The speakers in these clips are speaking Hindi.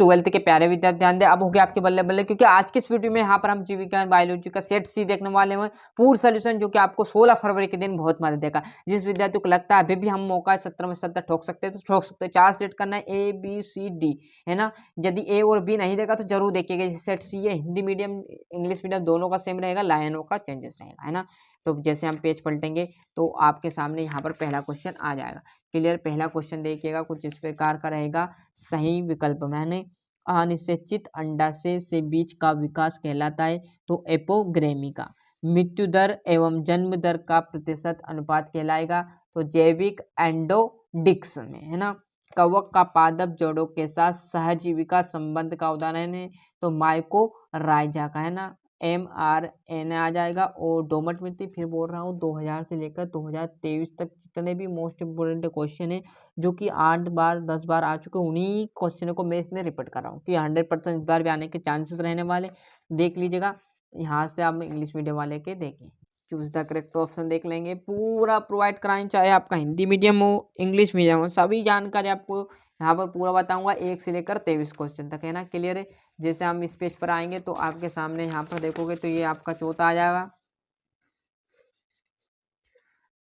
ट्वेल्थ के प्यारे विद्यार्थी ध्यान दें। अब हो गया आपके बल्ले बल्ले, क्योंकि आज की इस वीडियो में यहाँ पर हम जीव विज्ञान बायोलॉजी का सेट सी देखने वाले हैं, पूर्ण सोल्यूशन, जो कि आपको 16 फरवरी के दिन बहुत मदद देगा। जिस विद्यार्थी को लगता है अभी भी हम मौका 17 में 17 ठोक सकते हैं तो ठोक सकते हैं। 4 सेट करना है, ए बी सी डी, है ना। यदि ए और बी नहीं देगा तो जरूर देखिएगा। सेट सी है हिंदी मीडियम इंग्लिश मीडियम दोनों का सेम रहेगा, लाइनों का चेंजेस रहेगा, है ना। तो जैसे हम पेज पलटेंगे तो आपके सामने यहाँ पर पहला क्वेश्चन आ जाएगा। क्लियर। पहला क्वेश्चन देखिएगा, कुछ इस प्रकार का रहेगा। सही विकल्प मैंने अनिश्चित अंडाशय से बीज का विकास कहलाता है तो एपोग्रेमी का। मृत्यु दर एवं जन्म दर का प्रतिशत अनुपात कहलाएगा तो जैविक एंडोडिक्स में, है ना। कवक का पादप जड़ों के साथ सहजीविका संबंध का उदाहरण है तो माइकोराइजा का, है ना। mRNA आ जाएगा। और दोमट मिट्टी, फिर बोल रहा हूँ 2000 से लेकर 2023 तक जितने भी मोस्ट इम्पोर्टेंट क्वेश्चन है जो कि 8 बार 10 बार आ चुके, उन्हीं क्वेश्चनों को मैं इसमें रिपीट कर रहा हूँ कि 100% इस बार भी आने के चांसेस रहने वाले। देख लीजिएगा। यहाँ से आप इंग्लिश मीडियम वाले के देखें, चूज द करेक्ट ऑप्शन देख लेंगे। पूरा प्रोवाइड कराएं, चाहे आपका हिंदी मीडियम हो इंग्लिश मीडियम हो, सभी जानकारी आपको यहाँ पर पूरा बताऊंगा 1 से लेकर 23 क्वेश्चन तक, है ना। क्लियर है। जैसे हम इस पेज पर आएंगे तो आपके सामने यहाँ पर देखोगे तो ये आपका चौथा आ जाएगा।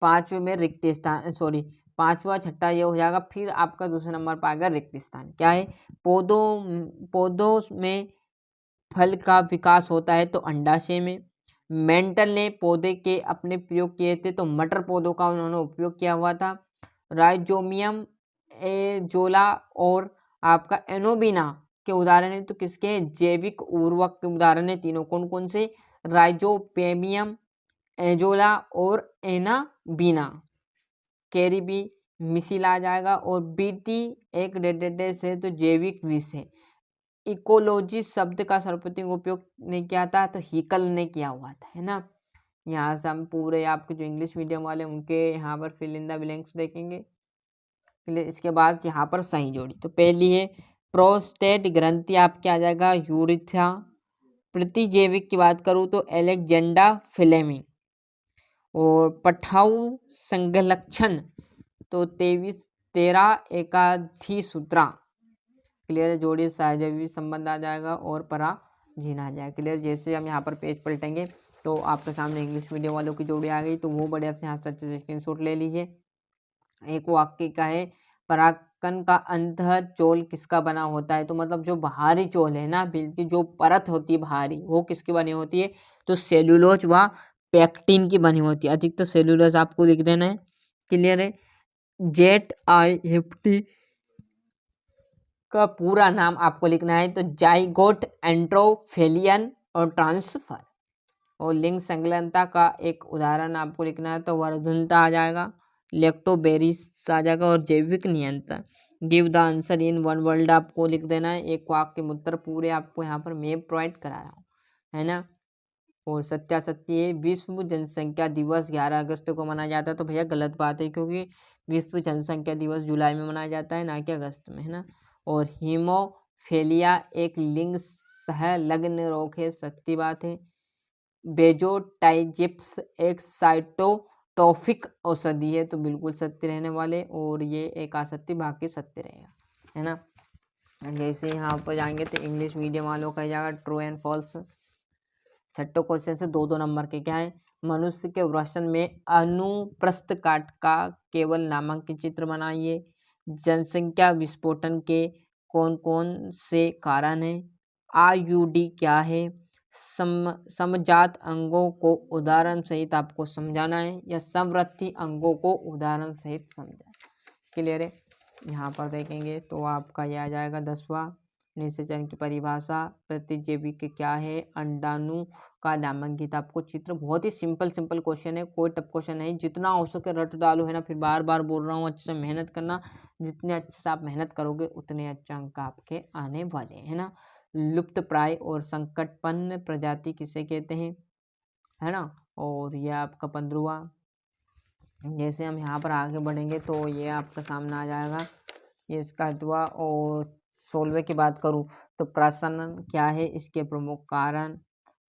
5वें में रिक्त स्थान, सॉरी 5वां 6ठा ये हो जाएगा। फिर आपका दूसरे नंबर पर आएगा रिक्त स्थान। क्या है? पौधों में फल का विकास होता है तो अंडाशय में। मेंटल ने पौधे के अपने प्रयोग किए थे तो मटर पौधों का उन्होंने उपयोग किया हुआ था। राइजोमियम, एजोला और आपका एनोबिना के उदाहरण है तो किसके हैं? जैविक उर्वरक के उदाहरण है तीनों। कौन कौन से? राइजोपेमियम, एजोला और एनाबिना। कैरिबी मिसिल आ जाएगा। और बीटी एक डेडेडेस है तो जैविक विष है। इकोलॉजी शब्द का सर्वप्रथम उपयोग नहीं किया था तो हिकल ने किया हुआ था, है ना। यहाँ से हम पूरे आपके जो इंग्लिश मीडियम वाले उनके यहाँ पर फिल इन द ब्लैंक्स देखेंगे। इसके बाद यहाँ पर सही जोड़ी तो पहली है प्रोस्टेट ग्रंथि आपके आ जाएगा यूरिथ्रा। प्रतिजैविक की बात करूँ तो एलेक्जेंडा फ्लेमिंग। और पठाऊ संगलक्षण तो 13 एकाधी सूत्रा। क्लियर है। जोड़ी सहजैविक संबंध आ जाएगा और पराजीन आ जाएगा। क्लियर। जैसे हम यहाँ पर पेज पलटेंगे तो आपके सामने इंग्लिश मीडियम वालों की जोड़ी आ गई तो वो बढ़िया से यहाँ से स्क्रीनशॉट ले लीजिए। एक वाक्य का है परागकण का अंतः चोल किसका बना होता है तो मतलब जो बाहरी चोल है ना, बिल्कुल जो परत होती है बाहरी, वो किसकी बनी होती है तो सेलुलोज व पेक्टिन की बनी होती है। अधिकतर सेलुलोज आपको लिख देना है। क्लियर है। ZIFT का पूरा नाम आपको लिखना है तो जाइगोट एंट्रोफेलियन और ट्रांसफर। और लिंग संलग्नता का एक उदाहरण आपको लिखना है तो वर्धनता आ जाएगा। लेक्टोबेरिस आ जाएगा। और जैविक नियंत्रण। Give the answer in one word आपको लिख देना है। एक वाक्य में उत्तर पूरे आपको यहाँ पर मैं प्रोवाइड करा रहा हूँ, है ना। और सत्यासत्य है विश्व जनसंख्या दिवस 11 अगस्त को मनाया जाता है तो भैया गलत बात है, क्योंकि विश्व जनसंख्या दिवस जुलाई में मनाया जाता है ना कि अगस्त में, है ना। और हीमोफेलिया एक लिंग सहलग्न रोग है, सत्य बात है। बेजोटाइजिप्स एक साइटोटॉफिक औषधि है तो बिल्कुल सत्य रहने वाले। और ये एक असत्य, बाकी सत्य रहेगा, है ना। जैसे यहाँ पर जाएंगे तो इंग्लिश मीडियम वालों का जाएगा ट्रू एंड फॉल्स। छठो क्वेश्चन से 2-2 नंबर के क्या है? मनुष्य के वृषण में अनुप्रस्थ काट का केवल नामांकित चित्र बनाइए। जनसंख्या विस्फोटन के कौन कौन से कारण है? आयुडी क्या है? समजात अंगों को उदाहरण सहित आपको समझाना है या समवृद्धि अंगों को उदाहरण सहित समझाना। क्लियर है। यहाँ पर देखेंगे तो आपका यह आ जाएगा 10वां निषेचन की परिभाषा। प्रतिजैविक क्या है? अंडाणु का नामांकित आपको चित्र। बहुत ही सिंपल क्वेश्चन है, कोई टफ क्वेश्चन नहीं। जितना हो सके रट डालो, है ना। फिर बार बार बोल रहा हूँ अच्छे से मेहनत करना। जितने अच्छे से आप मेहनत करोगे उतने अच्छे अंक आपके आने वाले, है ना। लुप्त प्राय और संकटपन्न प्रजाति किसे कहते हैं, है ना। और यह आपका 15वां। जैसे हम यहाँ पर आगे बढ़ेंगे तो ये आपका सामने आ जाएगा ये इसका दुआ। और 16वें की बात करूँ तो प्रसन्न क्या है? इसके प्रमुख कारण।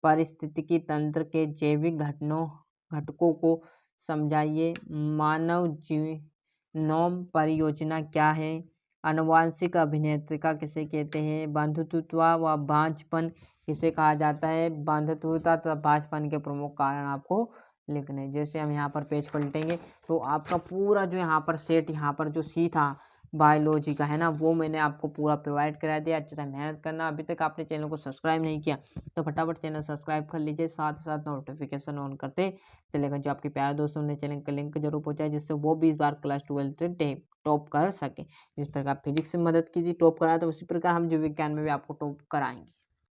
पारिस्थितिकी तंत्र के जैविक घटकों को समझाइए। मानव जीनोम परियोजना क्या है? आनुवांशिक अभिनेत्रिका किसे कहते हैं? बंधुत्व व बांझपन किसे कहा जाता है? बंधुत्वता तथा बांझपन के प्रमुख कारण आपको लिखने हैं। जैसे हम यहाँ पर पेज पलटेंगे तो आपका पूरा जो यहाँ पर सेट यहाँ पर जो सी था बायोलॉजी का है ना, वो मैंने आपको पूरा प्रोवाइड करा दिया। अच्छे से मेहनत करना। अभी तक आपने चैनल को सब्सक्राइब नहीं किया तो फटाफट चैनल सब्सक्राइब कर लीजिए, साथ ही साथ नोटिफिकेशन ऑन करते चलेगा। जो आपके प्यारे दोस्तों ने चैनल का लिंक जरूर पहुंचाए, जिससे वो भी इस बार क्लास 12 टॉप कर सके। जिस प्रकार फिजिक्स से मदद कीजिए टॉप कराए, तो उसी प्रकार हम जीव विज्ञान में भी आपको टॉप कराएंगे।